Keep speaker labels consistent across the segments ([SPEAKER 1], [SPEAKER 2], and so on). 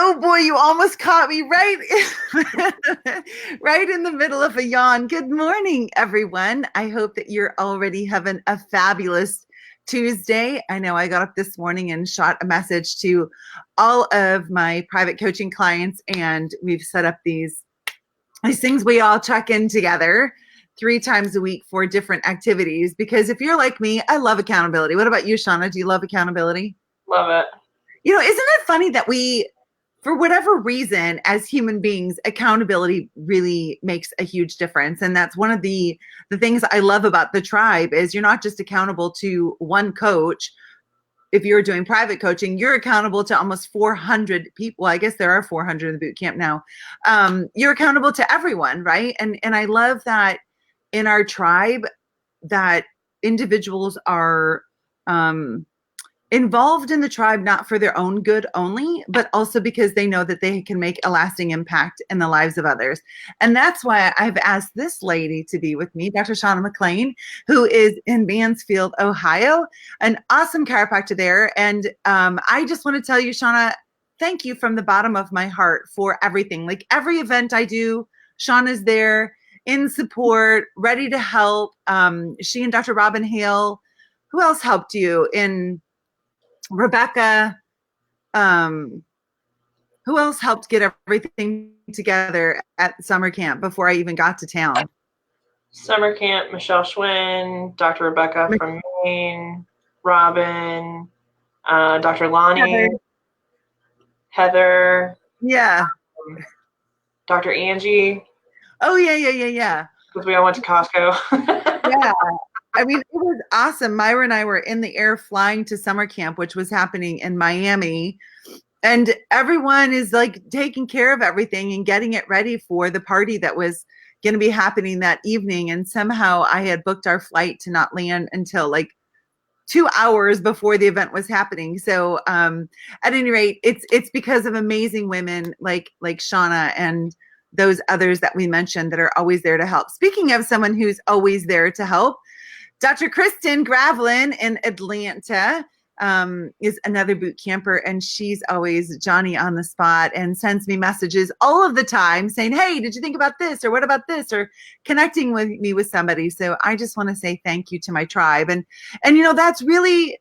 [SPEAKER 1] Oh boy, you almost caught me right, right in the middle of a yawn. Good morning, everyone. I hope that you're already having a fabulous Tuesday. I know I got up this morning and shot a message to all of my private coaching clients, and we've set up these things we all check in together 3 times a week for different activities. Because if you're like me, I love accountability. What about you, Shauna? Do you love accountability?
[SPEAKER 2] Love it.
[SPEAKER 1] Isn't it funny that for whatever reason, as human beings, accountability really makes a huge difference. And that's one of the things I love about the tribe is you're not just accountable to one coach. If you're doing private coaching, you're accountable to almost 400 people. Well, I guess there are 400 in the boot camp now. You're accountable to everyone, right? And I love that in our tribe that individuals are involved in the tribe, not for their own good only, but also because they know that they can make a lasting impact in the lives of others. And that's why I've asked this lady to be with me, Dr. Shauna McClain, who is in Mansfield, Ohio, an awesome chiropractor there. And I just want to tell you, Shauna, thank you from the bottom of my heart for everything. Like every event I do, Shauna's there in support, ready to help. She and Dr. Robin Hale, who else helped you in Rebecca, who else helped get everything together at summer camp before I even got to town?
[SPEAKER 2] Summer camp, Michelle Schwinn, Dr. Rebecca from Maine, Robin, Dr. Lonnie, Heather.
[SPEAKER 1] Yeah.
[SPEAKER 2] Dr. Angie.
[SPEAKER 1] Oh, yeah.
[SPEAKER 2] Because we all went to Costco.
[SPEAKER 1] Yeah. I mean, it was awesome. Myra and I were in the air flying to summer camp, which was happening in Miami. And everyone is like taking care of everything and getting it ready for the party that was going to be happening that evening. And somehow I had booked our flight to not land until like 2 hours before the event was happening. So at any rate, it's because of amazing women like Shauna and those others that we mentioned that are always there to help. Speaking of someone who's always there to help, Dr. Kristen Gravlin in Atlanta is another boot camper, and she's always Johnny on the spot and sends me messages all of the time saying, hey, did you think about this? Or what about this? Or connecting with me with somebody. So I just want to say thank you to my tribe. And that's really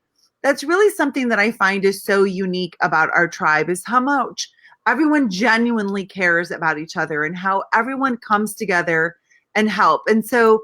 [SPEAKER 1] something that I find is so unique about our tribe is how much everyone genuinely cares about each other and how everyone comes together and help. And so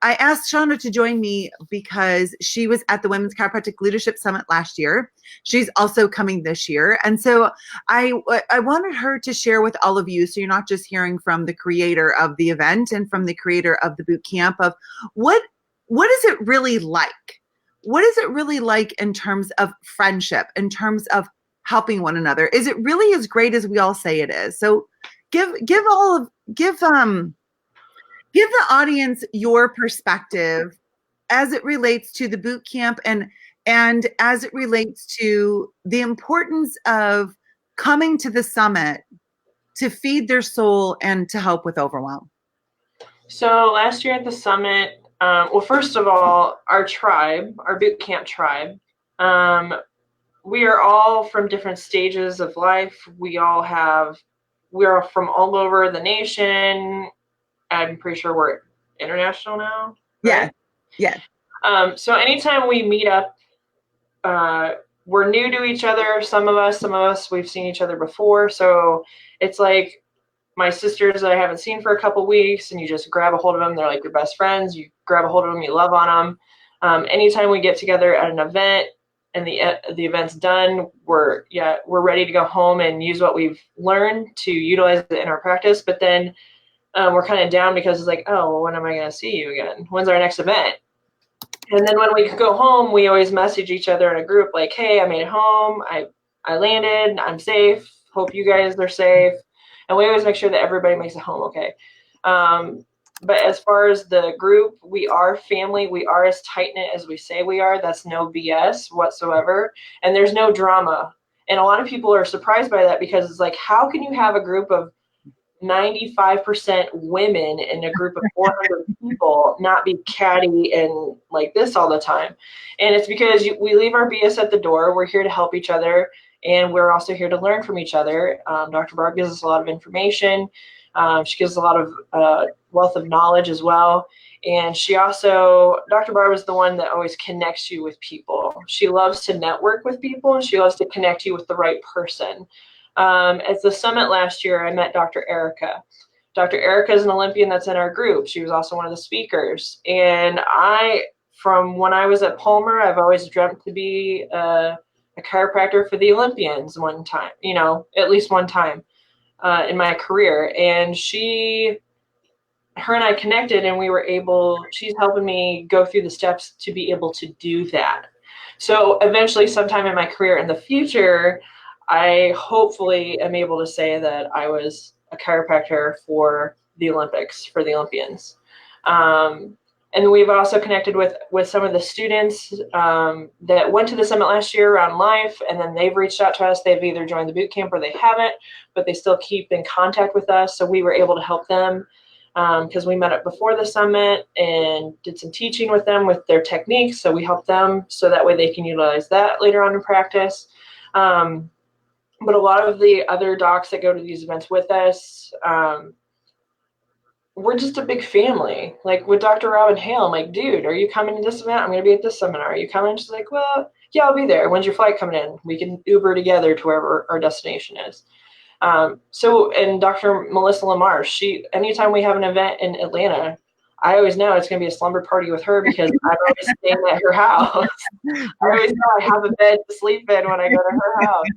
[SPEAKER 1] I asked Shauna to join me because she was at the Women's Chiropractic Leadership Summit last year. She's also coming this year. And so I wanted her to share with all of you, so you're not just hearing from the creator of the event and from the creator of the boot camp, of what is it really like? What is it really like in terms of friendship, in terms of helping one another? Is it really as great as we all say it is? So give the audience your perspective as it relates to the boot camp and as it relates to the importance of coming to the summit to feed their soul and to help with overwhelm.
[SPEAKER 2] So last year at the summit, well, first of all, our tribe, our boot camp tribe, we are all from different stages of life. We are from all over the nation. I'm pretty sure we're international now. Right?
[SPEAKER 1] Yeah.
[SPEAKER 2] So anytime we meet up, we're new to each other. Some of us, we've seen each other before. So it's like my sisters that I haven't seen for a couple weeks, and you just grab a hold of them. They're like your best friends. You grab a hold of them, you love on them. Anytime we get together at an event and the event's done, we're ready to go home and use what we've learned to utilize it in our practice. But then we're kind of down because it's like, oh, well, when am I going to see you again? When's our next event? And then when we go home, we always message each other in a group like, hey, I made it home. I landed. I'm safe. Hope you guys are safe. And we always make sure that everybody makes it home okay. But as far as the group, we are family. We are as tight-knit as we say we are. That's no BS whatsoever. And there's no drama. And a lot of people are surprised by that because it's like, how can you have a group of 95% women in a group of 400 people not be catty and like this all the time? And it's because we leave our BS at the door. We're here to help each other. and we're also here to learn from each other. Dr. Barb gives us a lot of information. She gives a lot of wealth of knowledge as well. And she also, Dr. Barb is the one that always connects you with people. She loves to network with people, and she loves to connect you with the right person. At the summit last year, I met Dr. Erica. Dr. Erica is an Olympian that's in our group. She was also one of the speakers. And from when I was at Palmer, I've always dreamt to be a chiropractor for the Olympians one time, at least one time in my career. And her and I connected, and she's helping me go through the steps to be able to do that. So eventually, sometime in my career in the future, I hopefully am able to say that I was a chiropractor for the Olympics, for the Olympians. And we've also connected with some of the students that went to the summit last year around life, and then they've reached out to us. They've either joined the boot camp or they haven't, but they still keep in contact with us. So we were able to help them because we met up before the summit and did some teaching with them with their techniques. So we helped them so that way they can utilize that later on in practice. But a lot of the other docs that go to these events with us, we're just a big family. Like with Dr. Robin Hale, I'm like, dude, are you coming to this event? I'm going to be at this seminar. Are you coming? She's like, well, yeah, I'll be there. When's your flight coming in? We can Uber together to wherever our destination is. And Dr. Melissa Lamar, anytime we have an event in Atlanta, I always know it's going to be a slumber party with her because I'm always staying at her house. I always know I have a bed to sleep in when I go to her house.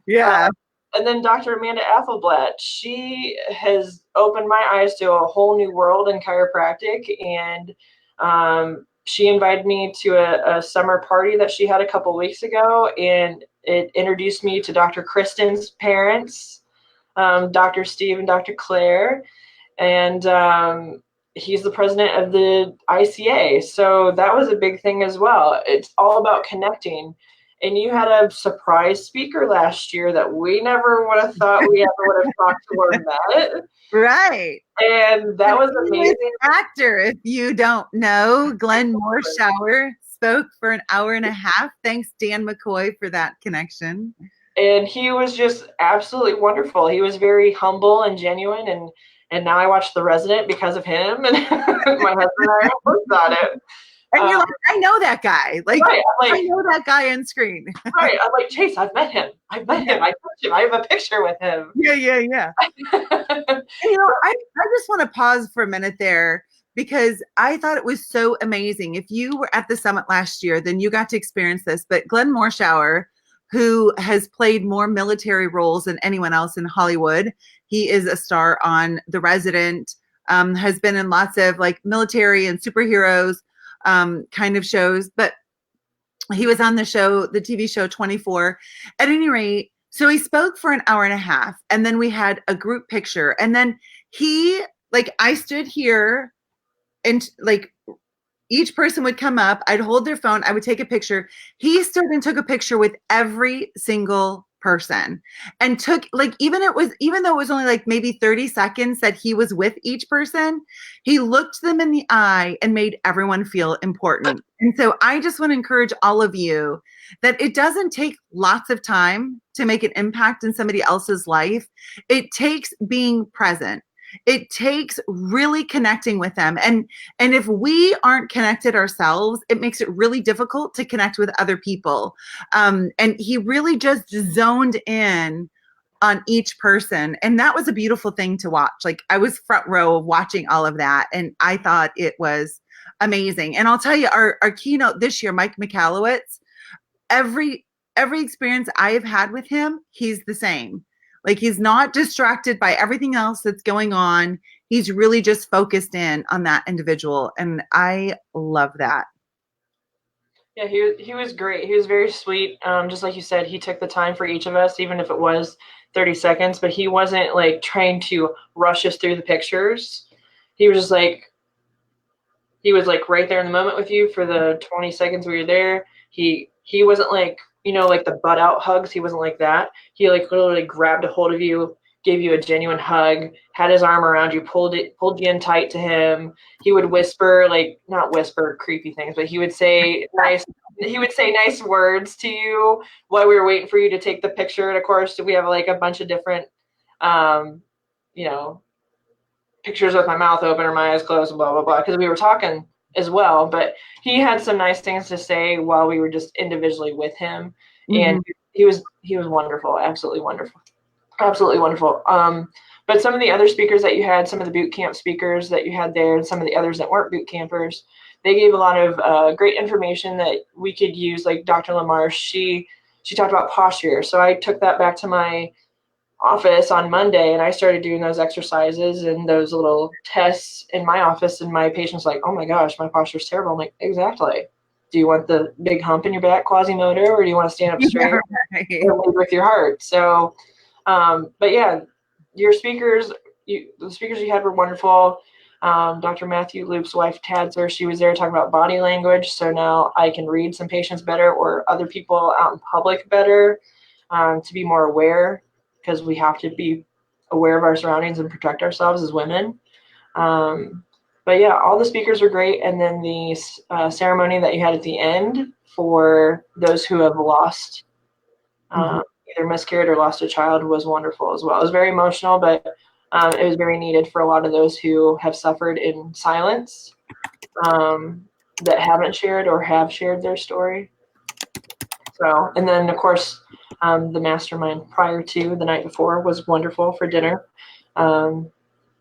[SPEAKER 1] Yeah.
[SPEAKER 2] And then Dr. Amanda Athelblatt, she has opened my eyes to a whole new world in chiropractic. And she invited me to a summer party that she had a couple weeks ago. And it introduced me to Dr. Kristen's parents, Dr. Steve and Dr. Claire. And he's the president of the ICA. So that was a big thing as well. It's all about connecting. And you had a surprise speaker last year that we never would have thought we ever would have talked to or met.
[SPEAKER 1] Right.
[SPEAKER 2] And that was amazing.
[SPEAKER 1] Actor, if you don't know, Glenn Morshower spoke for an hour and a half. Thanks, Dan McCoy, for that connection.
[SPEAKER 2] And he was just absolutely wonderful. He was very humble and genuine. And now I watch The Resident because of him. And my husband and I both on it.
[SPEAKER 1] And you're like, I know that guy.
[SPEAKER 2] Right,
[SPEAKER 1] I know that guy on screen.
[SPEAKER 2] Right. I'm like, Chase, I've met him. I touched him. I have a picture with him.
[SPEAKER 1] Yeah. And, I just want to pause for a minute there because I thought it was so amazing. If you were at the summit last year, then you got to experience this. But Glenn Morshower, who has played more military roles than anyone else in Hollywood, he is a star on The Resident, has been in lots of military and superheroes kind of shows, but he was on the TV show 24. At any rate, so he spoke for an hour and a half, and then we had a group picture, and then I stood here, and each person would come up, I'd hold their phone, I would take a picture. He stood and took a picture with every single person and took even though it was only maybe 30 seconds that he was with each person, he looked them in the eye and made everyone feel important. And so I just want to encourage all of you that it doesn't take lots of time to make an impact in somebody else's life. It takes being present. It takes really connecting with them. And if we aren't connected ourselves, it makes it really difficult to connect with other people. And he really just zoned in on each person. And that was a beautiful thing to watch. I was front row of watching all of that. And I thought it was amazing. And I'll tell you, our keynote this year, Mike Michalowicz, every experience I have had with him, he's the same. He's not distracted by everything else that's going on. He's really just focused in on that individual. And I love that.
[SPEAKER 2] Yeah, he was great. He was very sweet. Just like you said, he took the time for each of us, even if it was 30 seconds, but he wasn't trying to rush us through the pictures. He was just right there in the moment with you for the 20 seconds we were there. He wasn't the butt out hugs. He wasn't like that. He literally grabbed a hold of you, gave you a genuine hug, had his arm around you, pulled you in tight to him. He would whisper, like, not whisper creepy things, but he would say nice words to you while we were waiting for you to take the picture. And of course, we have like a bunch of different, you know, pictures with my mouth open or my eyes closed and blah, blah, blah, because we were talking as well. But he had some nice things to say while we were just individually with him. And he was wonderful, absolutely wonderful. Absolutely wonderful. But some of the other speakers that you had, some of the boot camp speakers that you had there, and some of the others that weren't boot campers, they gave a lot of great information that we could use. Like Dr. Lamar, she talked about posture. So I took that back to my office on Monday, and I started doing those exercises and those little tests in my office. And my patient's like, "Oh my gosh, my posture's terrible." I'm like, "Exactly. Do you want the big hump in your back, Quasimodo, or do you want to stand up straight and lead with your heart?" So, but yeah, your speakers, the speakers you had were wonderful. Dr. Matthew Loop's wife, Tadzer, she was there talking about body language. So now I can read some patients better or other people out in public better, to be more aware, because we have to be aware of our surroundings and protect ourselves as women. But yeah, all the speakers were great. And then the ceremony that you had at the end for those who have lost, either miscarried or lost a child, was wonderful as well. It was very emotional, but it was very needed for a lot of those who have suffered in silence, that haven't shared or have shared their story. So, and then of course, the mastermind prior to the night before was wonderful for dinner.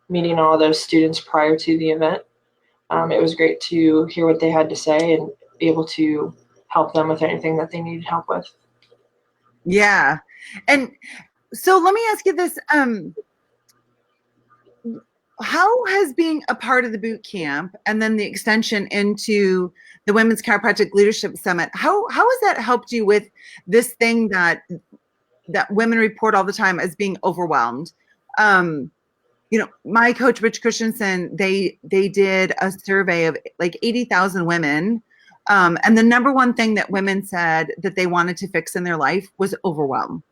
[SPEAKER 2] Meeting all those students prior to the event. It was great to hear what they had to say and be able to help them with anything that they needed help with.
[SPEAKER 1] Yeah. And so let me ask you this. How has being a part of the boot camp and then the extension into the Women's Chiropractic Leadership Summit, how has that helped you with this thing that women report all the time as being overwhelmed? You know, my coach, Rich Christensen, they did a survey of like 80,000 women. And the number one thing that women said that they wanted to fix in their life was overwhelm.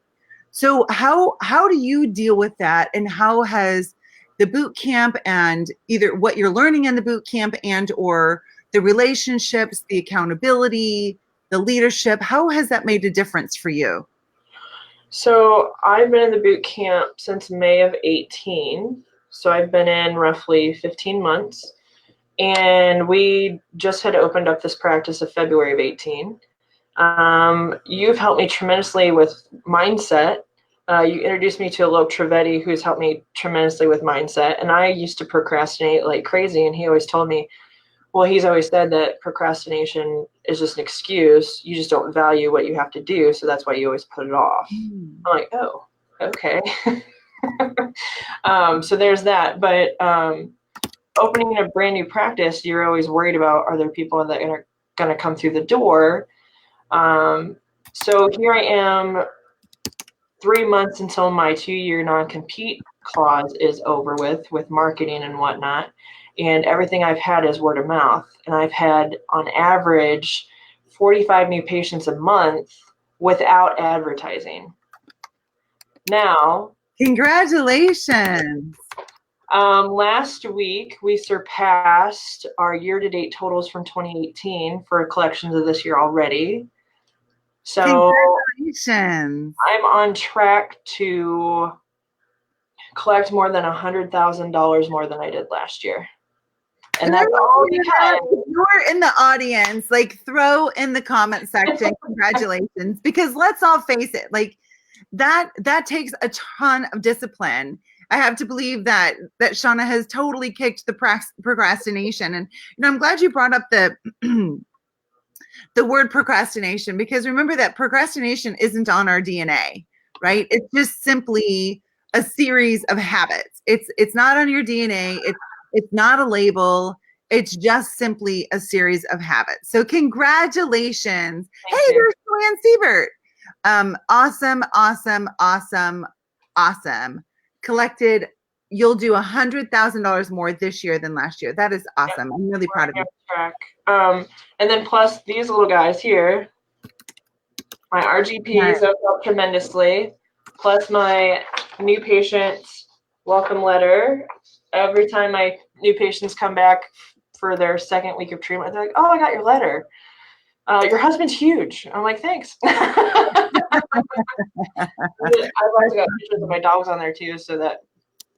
[SPEAKER 1] So how do you deal with that? And how has the boot camp and either what you're learning in the boot camp and or the relationships, the accountability, the leadership, how has that made a difference for you?
[SPEAKER 2] So I've been in the boot camp since May of 18. So I've been in roughly 15 months. And we just had opened up this practice of February of 18. You've helped me tremendously with mindset. You introduced me to Alok Trivedi, who's helped me tremendously with mindset. And I used to procrastinate like crazy. And he always told me, well, he's always said that procrastination is just an excuse. You just don't value what you have to do. So that's why you always put it off. I'm like, oh, okay. So there's that. But opening a brand new practice, you're always worried about, are there people that are going to come through the door? So here I am, 3 months until my 2-year non-compete clause is over with marketing and whatnot. And everything I've had is word of mouth. And I've had, on average, 45 new patients a month without advertising. Now,
[SPEAKER 1] congratulations.
[SPEAKER 2] Last week, we surpassed our year-to-date totals from 2018 for collections of this year already. So
[SPEAKER 1] congratulations.
[SPEAKER 2] I'm on track to collect more than $100,000 more than I did last year. And that's all because
[SPEAKER 1] you're in the audience, like throw in the comment section, congratulations, because let's all face it, like that takes a ton of discipline. I have to believe that Shauna has totally kicked the procrastination. And you know, I'm glad you brought up the the word procrastination, because remember that procrastination isn't on our DNA, right? It's just simply a series of habits. It's not on your DNA. It's not a label. It's just simply a series of habits. So congratulations.
[SPEAKER 2] Thank
[SPEAKER 1] Hey,
[SPEAKER 2] you.
[SPEAKER 1] there's Joanne Siebert. Awesome, awesome, awesome, awesome. Collected, you'll do $100,000 more this year than last year. That is awesome. I'm really proud of you.
[SPEAKER 2] Track. And then plus these little guys here, my RGPs have helped tremendously. Plus my new patient welcome letter. Every time my new patients come back for their second week of treatment, they're like, "Oh, I got your letter. Your husband's huge." I'm like, "Thanks." I've also got pictures of my dogs on there too, so that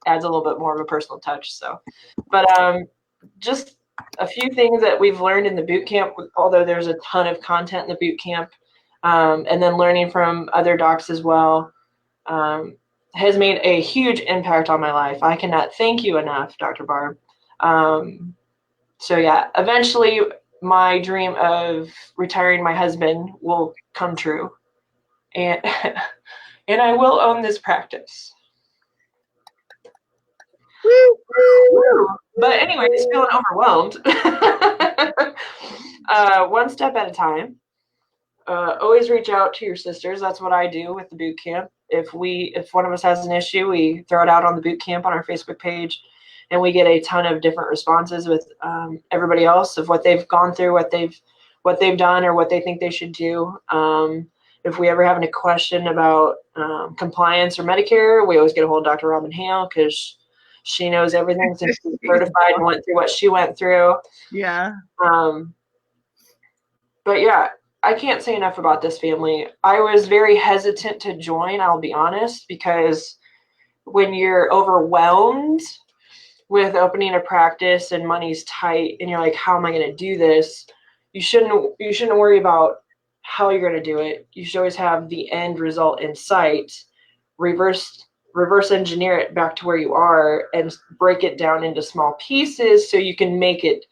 [SPEAKER 2] adds a little bit more of a personal touch. So, but just a few things that we've learned in the boot camp, although there's a ton of content in the boot camp, and then learning from other docs as well, has made a huge impact on my life. I cannot thank you enough, Dr. Barb. So yeah, eventually my dream of retiring my husband will come true, and and I will own this practice. Woo. But anyways, feeling overwhelmed. One step at a time. Always reach out to your sisters. That's what I do with the boot camp. If one of us has an issue, we throw it out on the boot camp on our Facebook page, and we get a ton of different responses with everybody else of what they've gone through, what they've done, or what they think they should do. If we ever have any question about compliance or Medicare, we always get a hold of Dr. Robin Hale because she knows everything since she's certified and went through what she went through.
[SPEAKER 1] Yeah.
[SPEAKER 2] But yeah, I can't say enough about this family. I was very hesitant to join, I'll be honest, because when you're overwhelmed with opening a practice and money's tight and you're like, how am I going to do this? You shouldn't worry about how you're going to do it. You should always have the end result in sight. Reverse engineer it back to where you are and break it down into small pieces so you can make it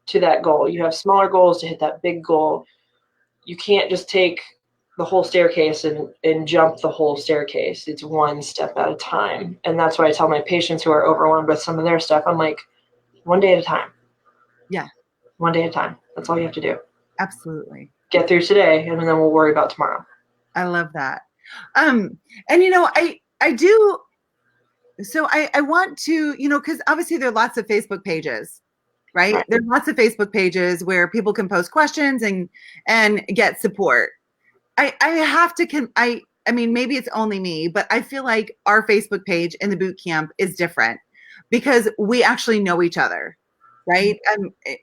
[SPEAKER 2] to that goal. You have smaller goals to hit that big goal. You can't just take the whole staircase and jump the whole staircase. It's one step at a time. And that's what I tell my patients who are overwhelmed with some of their stuff. I'm like, one day at a time.
[SPEAKER 1] Yeah.
[SPEAKER 2] One day at a time. That's all you have to do.
[SPEAKER 1] Absolutely.
[SPEAKER 2] Get through today, and then we'll worry about tomorrow.
[SPEAKER 1] I love that. And I do. So I want to, because obviously there are lots of Facebook pages, right? There are lots of Facebook pages where people can post questions and get support. I have to, I mean, maybe it's only me, but I feel like our Facebook page in the boot camp is different because we actually know each other, right?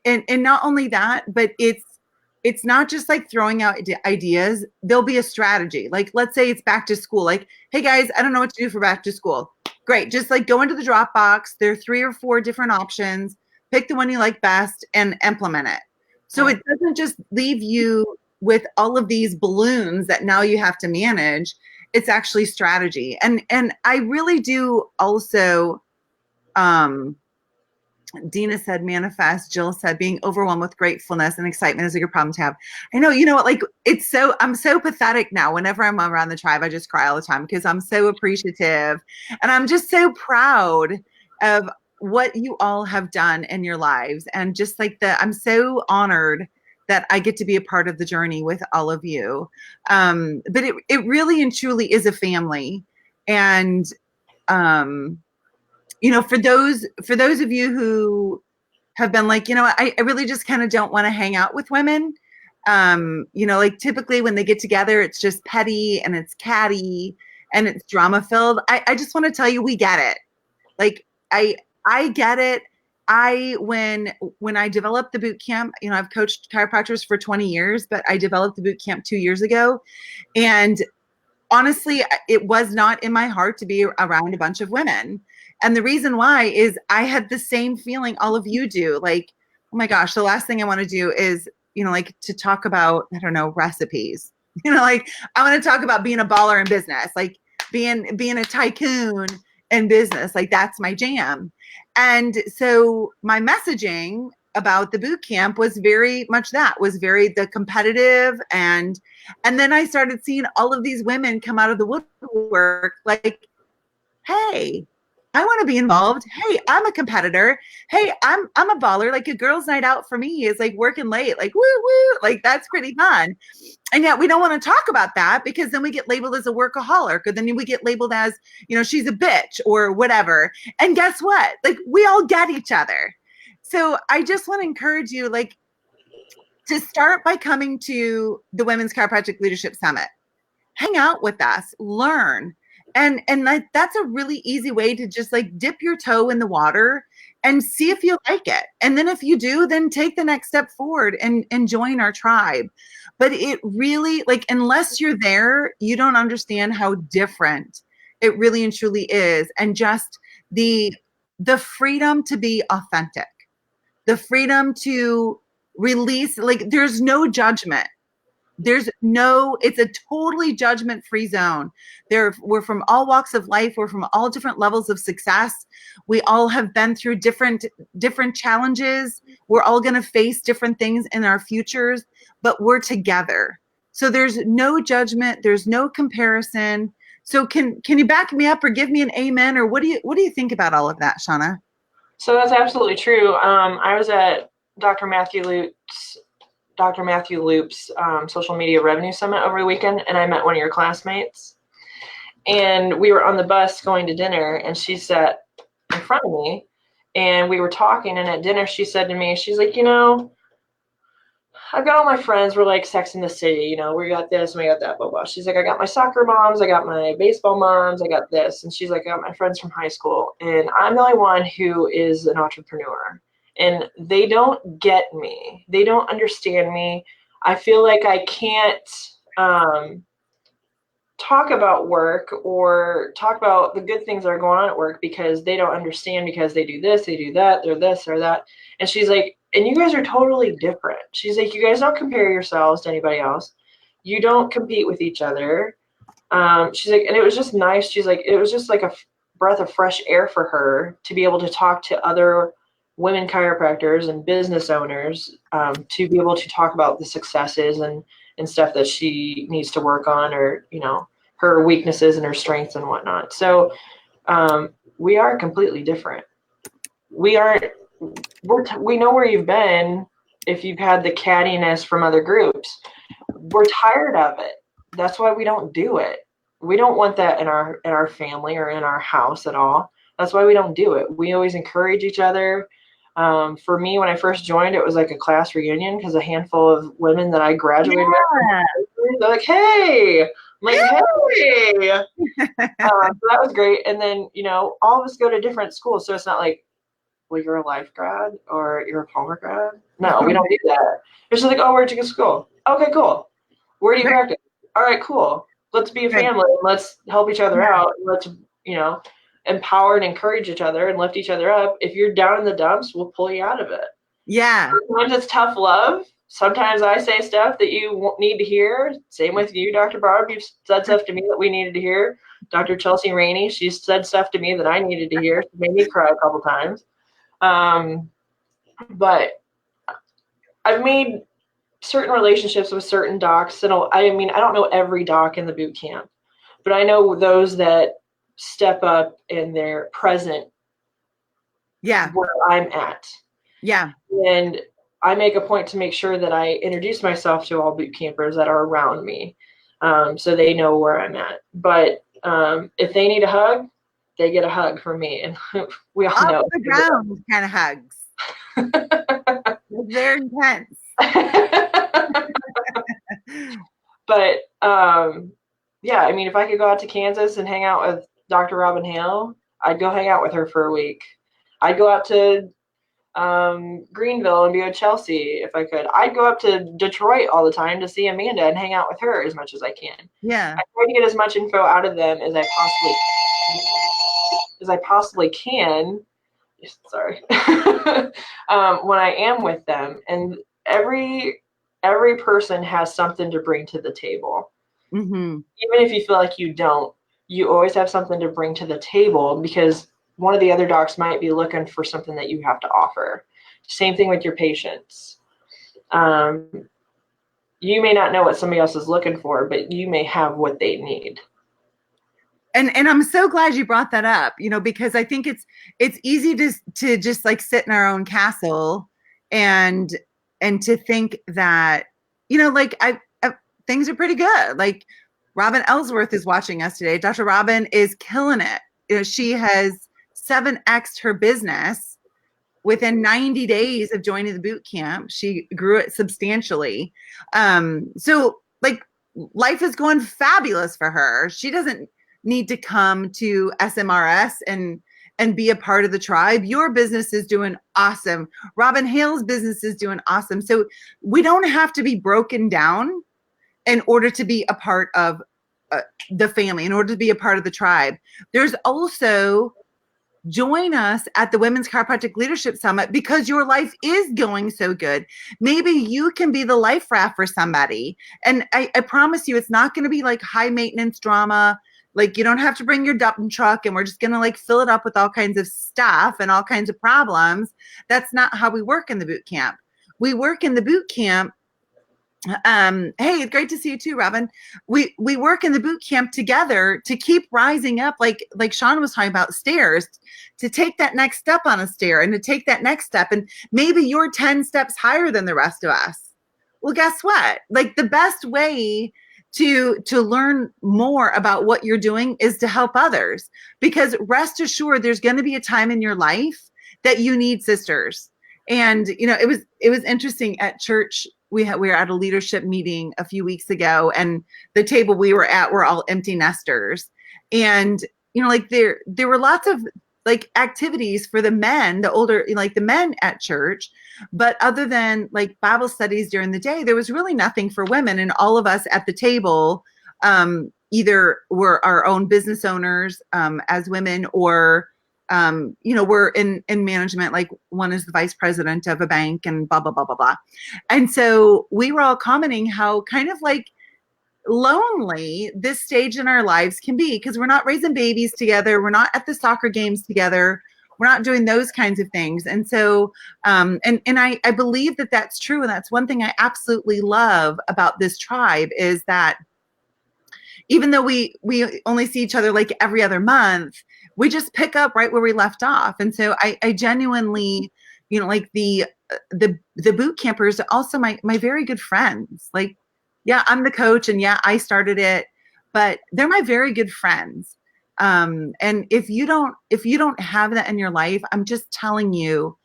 [SPEAKER 1] And not only that, but it's not just like throwing out ideas. There'll be a strategy. Like, let's say it's back to school. Like, hey guys, I don't know what to do for back to school. Great. Just like go into the Dropbox. There are 3 or 4 different options. Pick the one you like best and implement it. So it doesn't just leave you with all of these balloons that now you have to manage. It's actually strategy. And I really do also, Dina said manifest. Jill said being overwhelmed with gratefulness and excitement is a good problem to have. I know, like I'm so pathetic now. Whenever I'm around the tribe, I just cry all the time because I'm so appreciative and I'm just so proud of what you all have done in your lives. And just like I'm so honored that I get to be a part of the journey with all of you. But it really and truly is a family. And, for those of you who have been like, I really just kind of don't want to hang out with women. Like typically when they get together, it's just petty and it's catty and it's drama filled. I just want to tell you, we get it. Like I get it. When I developed the boot camp, I've coached chiropractors for 20 years, but I developed the boot camp 2 years ago. And honestly, it was not in my heart to be around a bunch of women. And the reason why is I had the same feeling all of you do. Like, oh my gosh, the last thing I want to do is, like to talk about, I don't know, recipes. Like I want to talk about being a baller in business, like being a tycoon in business. Like that's my jam. And so my messaging about the boot camp was very much the competitive. And then I started seeing all of these women come out of the woodwork like, hey, I want to be involved. Hey, I'm a competitor. Hey, I'm a baller. Like a girls' night out for me is like working late, like woo woo, like that's pretty fun. And yet we don't want to talk about that because then we get labeled as a workaholic, or then we get labeled as, she's a bitch or whatever. And guess what? Like we all get each other. So I just want to encourage you, like, to start by coming to the Women's Chiropractic Leadership Summit. Hang out with us, learn. And that's a really easy way to just like dip your toe in the water and see if you like it. And then if you do, then take the next step forward and join our tribe. But it really, like, unless you're there, you don't understand how different it really and truly is. And just the freedom to be authentic, the freedom to release, like, there's no judgment. It's a totally judgment free zone. We're from all walks of life. We're from all different levels of success. We all have been through different challenges. We're all going to face different things in our futures, but we're together. So there's no judgment. There's no comparison. So can you back me up or give me an amen? Or what do you think about all of that, Shauna?
[SPEAKER 2] So that's absolutely true. I was at Dr. Matthew Loop's social media revenue summit over the weekend, and I met one of your classmates. And we were on the bus going to dinner, and she sat in front of me, and we were talking. And at dinner, she said to me, she's like, I've got all my friends. We're like Sex in the City, we got this and we got that, blah, blah. She's like, I got my soccer moms, I got my baseball moms, I got this. And she's like, I got my friends from high school, and I'm the only one who is an entrepreneur. And they don't get me. They don't understand me. I feel like I can't talk about work or talk about the good things that are going on at work because they don't understand, because they do this, they do that, they're this or that. And she's like, and you guys are totally different. She's like, you guys don't compare yourselves to anybody else. You don't compete with each other. She's like, and it was just nice. She's like, it was just like a breath of fresh air for her to be able to talk to other women chiropractors and business owners, to be able to talk about the successes and stuff that she needs to work on, or, her weaknesses and her strengths and whatnot. So we are completely different. We know where you've been if you've had the cattiness from other groups. We're tired of it. That's why we don't do it. We don't want that in our family or in our house at all. That's why we don't do it. We always encourage each other. For me, when I first joined, it was like a class reunion because a handful of women that I graduated with, they're like, hey, I'm like, hey. So that was great. And then, all of us go to different schools. So it's not like, well, you're a life grad or you're a Palmer grad. No, we don't do that. It's just like, oh, where'd you go to school? Okay, cool. Where do you practice? All right, cool. Let's be a family. Let's help each other out. Let's, empower and encourage each other and lift each other up. If you're down in the dumps, we'll pull you out of it.
[SPEAKER 1] Yeah.
[SPEAKER 2] Sometimes it's tough love. Sometimes I say stuff that you need to hear. Same with you, Dr. Barb. You've said stuff to me that we needed to hear. Dr. Chelsea Rainey, she's said stuff to me that I needed to hear. She made me cry a couple times. But I've made certain relationships with certain docs. And I don't know every doc in the boot camp, but I know those that step up and they're present.
[SPEAKER 1] Yeah.
[SPEAKER 2] Where I'm at.
[SPEAKER 1] Yeah.
[SPEAKER 2] And I make a point to make sure that I introduce myself to all boot campers that are around me, so they know where I'm at. But if they need a hug, they get a hug from me, and we all know.
[SPEAKER 1] Off the ground kind of hugs. They're intense.
[SPEAKER 2] But yeah, if I could go out to Kansas and hang out with Dr. Robin Hale, I'd go hang out with her for a week. I'd go out to Greenville and be with Chelsea if I could. I'd go up to Detroit all the time to see Amanda and hang out with her as much as I can.
[SPEAKER 1] Yeah.
[SPEAKER 2] I try to get as much info out of them as I possibly can. Sorry. When I am with them, and every person has something to bring to the table.
[SPEAKER 1] Mm-hmm.
[SPEAKER 2] Even if you feel like you don't, you always have something to bring to the table, because one of the other docs might be looking for something that you have to offer. Same thing with your patients. You may not know what somebody else is looking for, but you may have what they need.
[SPEAKER 1] And I'm so glad you brought that up, because I think it's easy to just like sit in our own castle and to think that, things are pretty good. Like Robin Ellsworth is watching us today. Dr. Robin is killing it. She has 7x'd her business within 90 days of joining the boot camp. She grew it substantially. So like life is going fabulous for her. She doesn't need to come to SMRS and be a part of the tribe. Your business is doing awesome. Robin Hale's business is doing awesome. So we don't have to be broken down in order to be a part of the family, in order to be a part of the tribe. There's also join us at the Women's Chiropractic Leadership Summit because your life is going so good. Maybe you can be the life raft for somebody. And I promise you, it's not going to be like high maintenance drama. Like you don't have to bring your dump truck and we're just going to like fill it up with all kinds of stuff and all kinds of problems. That's not how we work in the boot camp. We work in the boot camp. Hey, it's great to see you too, Robin. We work in the boot camp together to keep rising up, like Shauna was talking about stairs, to take that next step on a stair and to take that next step. And maybe you're 10 steps higher than the rest of us. Well, guess what? Like the best way to learn more about what you're doing is to help others, because rest assured there's going to be a time in your life that you need sisters. And you know, it was interesting at church. We were at a leadership meeting a few weeks ago, and the table we were at were all empty nesters. And you know, like there were lots of like activities for the men, the older, like the men at church, but other than like Bible studies during the day, there was really nothing for women. And all of us at the table either were our own business owners as women, or you know, we're in management. Like one is the vice president of a bank and blah, blah, blah, blah, blah. And so we were all commenting how kind of like lonely this stage in our lives can be, because we're not raising babies together. We're not at the soccer games together. We're not doing those kinds of things. And so, and I believe that that's true. And that's one thing I absolutely love about this tribe is that even though we only see each other like every other month, we just pick up right where we left off. And so I genuinely, you know, like the boot campers are also my very good friends. Like, yeah, I'm the coach and yeah, I started it, but they're my very good friends. And if you don't have that in your life, I'm just telling you,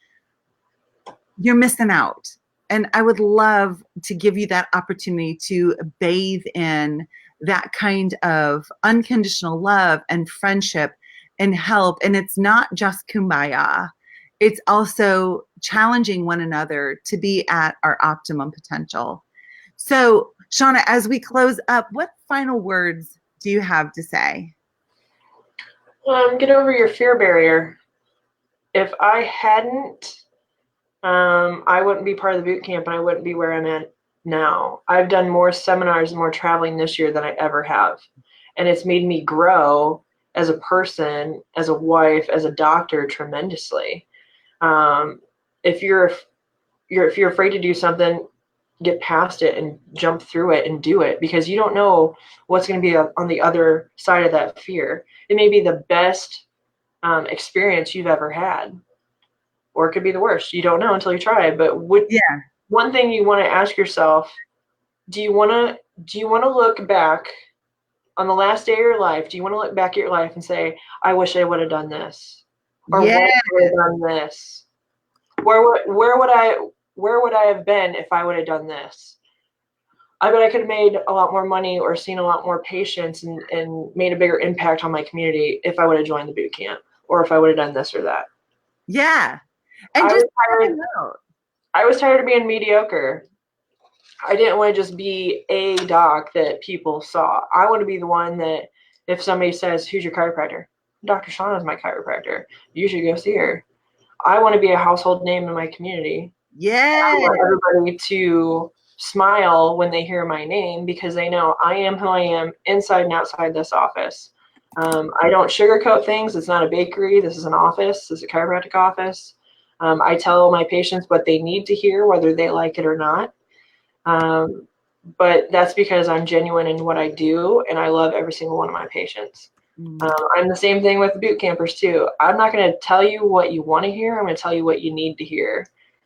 [SPEAKER 1] you're missing out. And I would love to give you that opportunity to bathe in that kind of unconditional love and friendship and help. And it's not just kumbaya. It's also challenging one another to be at our optimum potential. So, Shauna, as we close up, what final words do you have to say?
[SPEAKER 2] Get over your fear barrier. If I hadn't, I wouldn't be part of the boot camp and I wouldn't be where I'm at now. I've done more seminars and more traveling this year than I ever have. And it's made me grow as a person, as a wife, as a doctor tremendously. If you're afraid to do something, get past it and jump through it and do it, because you don't know what's going to be on the other side of that fear. It may be the best experience you've ever had, or it could be the worst. You don't know until you try. But one thing you want to ask yourself, do you want to look back on the last day of your life? Do you want to look back at your life and say, I wish I would have done this, or what I would have done this? Where would I have been if I would have done this? I bet I could have made a lot more money or seen a lot more patients and made a bigger impact on my community if I would have joined the boot camp, or if I would have done this or that.
[SPEAKER 1] Yeah. And
[SPEAKER 2] I was tired of being mediocre. I didn't want to just be a doc that people saw. I want to be the one that if somebody says, who's your chiropractor? Dr. Shauna is my chiropractor. You should go see her. I want to be a household name in my community.
[SPEAKER 1] Yeah.
[SPEAKER 2] I want everybody to smile when they hear my name, because they know I am who I am inside and outside this office. I don't sugarcoat things. It's not a bakery. This is an office. This is a chiropractic office. I tell my patients what they need to hear, whether they like it or not. But that's because I'm genuine in what I do, and I love every single one of my patients. I'm the same thing with the boot campers too. I'm not going to tell you what you want to hear. I'm going to tell you what you need to hear.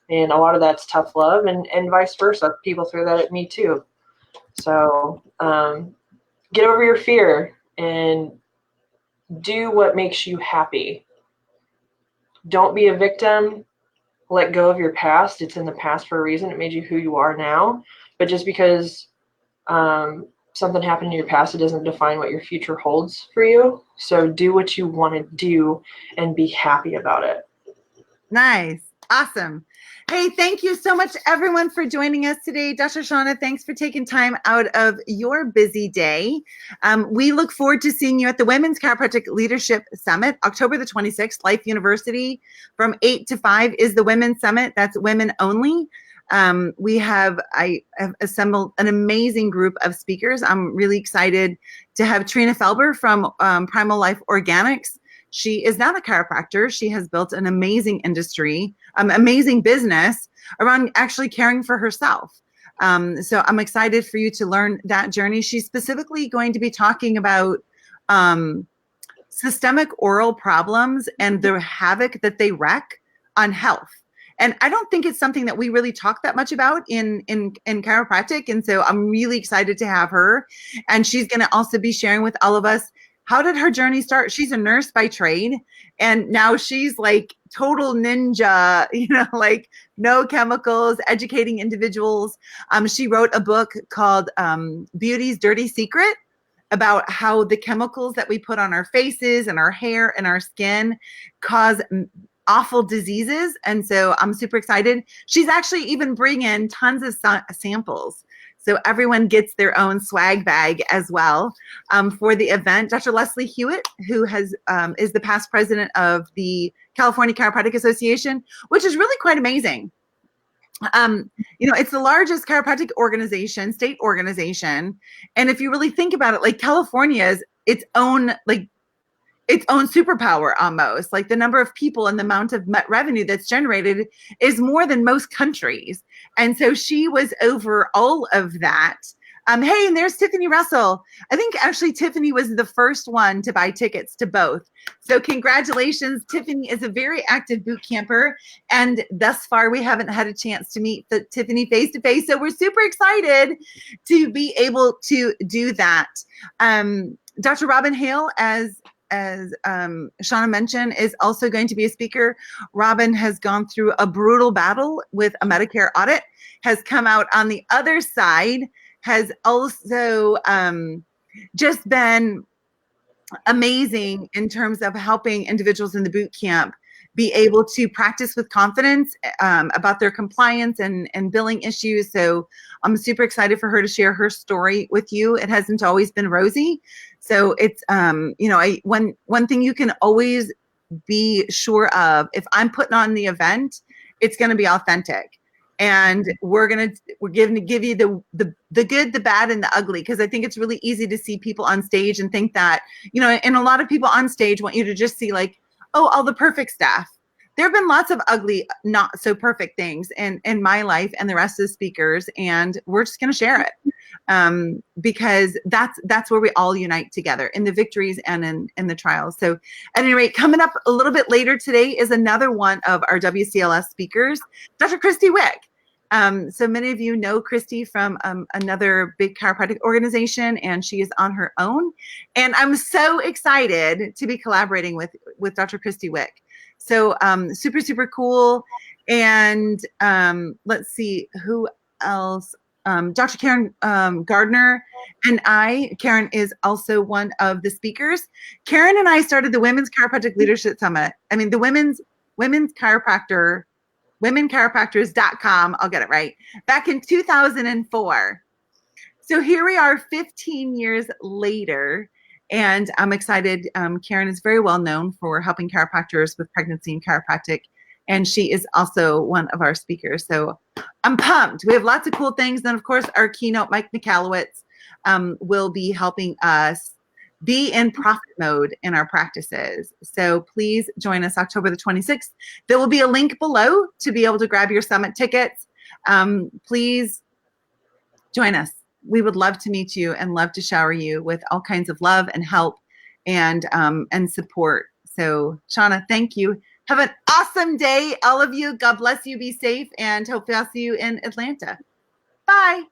[SPEAKER 2] And a lot of that's tough love, and vice versa. People throw that at me too. So get over your fear and do what makes you happy. Don't be a victim. Let go of your past. It's in the past for a reason. It made you who you are now. But just because something happened in your past, it doesn't define what your future holds for you. So do what you want to do and be happy about it.
[SPEAKER 1] Nice. Awesome. Hey, thank you so much, everyone, for joining us today. Dr. Shauna, thanks for taking time out of your busy day. We look forward to seeing you at the Women's Chiropractic Leadership Summit, October the 26th, Life University, from 8 to 5 is the Women's Summit. That's women only. I have assembled an amazing group of speakers. I'm really excited to have Trina Felber from Primal Life Organics. She is not a chiropractor. She has built an amazing industry, amazing business around actually caring for herself. So I'm excited for you to learn that journey. She's specifically going to be talking about systemic oral problems and the havoc that they wreak on health. And I don't think it's something that we really talk that much about in chiropractic. And so I'm really excited to have her. And she's going to also be sharing with all of us, how did her journey start? She's a nurse by trade, and now she's like total ninja, like no chemicals, educating individuals. She wrote a book called Beauty's Dirty Secret, about how the chemicals that we put on our faces and our hair and our skin cause awful diseases. And so I'm super excited. She's actually even bringing tons of samples. So everyone gets their own swag bag as well for the event. Dr. Leslie Hewitt, who is the past president of the California Chiropractic Association, which is really quite amazing. It's the largest chiropractic organization, state organization. And if you really think about it, like California is its own superpower almost. Like the number of people and the amount of revenue that's generated is more than most countries. And so she was over all of that. Hey, and there's Tiffany Russell. I think actually Tiffany was the first one to buy tickets to both. So congratulations. Tiffany is a very active boot camper. And thus far, we haven't had a chance to meet Tiffany face to face. So we're super excited to be able to do that. Dr. Robin Hale, as Shauna mentioned, is also going to be a speaker. Robin has gone through a brutal battle with a Medicare audit, has come out on the other side, has also just been amazing in terms of helping individuals in the boot camp be able to practice with confidence about their compliance and billing issues. So I'm super excited for her to share her story with you. It hasn't always been rosy. So it's, one thing you can always be sure of, if I'm putting on the event, it's going to be authentic. And we're going to give you the good, the bad, and the ugly, because I think it's really easy to see people on stage and think that, and a lot of people on stage want you to just see like, oh, all the perfect stuff. There have been lots of ugly, not so perfect things in my life and the rest of the speakers, and we're just going to share it because that's where we all unite together, in the victories and in the trials. So at any rate, coming up a little bit later today is another one of our WCLS speakers, Dr. Christy Wick. So many of you know Christy from another big chiropractic organization, and she is on her own. And I'm so excited to be collaborating with Dr. Christy Wick. So super, super cool. And let's see who else. Dr. Karen Gardner and Karen is also one of the speakers. Karen and I started the Women's Chiropractic Leadership Summit. I mean, the women's chiropractor, womenchiropractors.com, I'll get it right, back in 2004. So here we are 15 years later, and I'm excited. Karen is very well known for helping chiropractors with pregnancy and chiropractic, and she is also one of our speakers. So I'm pumped. We have lots of cool things. Then, of course, our keynote, Mike Michalowicz, will be helping us be in profit mode in our practices. So please join us October the 26th. There will be a link below to be able to grab your summit tickets. Please join us. We would love to meet you and love to shower you with all kinds of love and help and support. So Shauna, thank you. Have an awesome day, all of you. God bless you. Be safe, and hopefully I'll see you in Atlanta. Bye.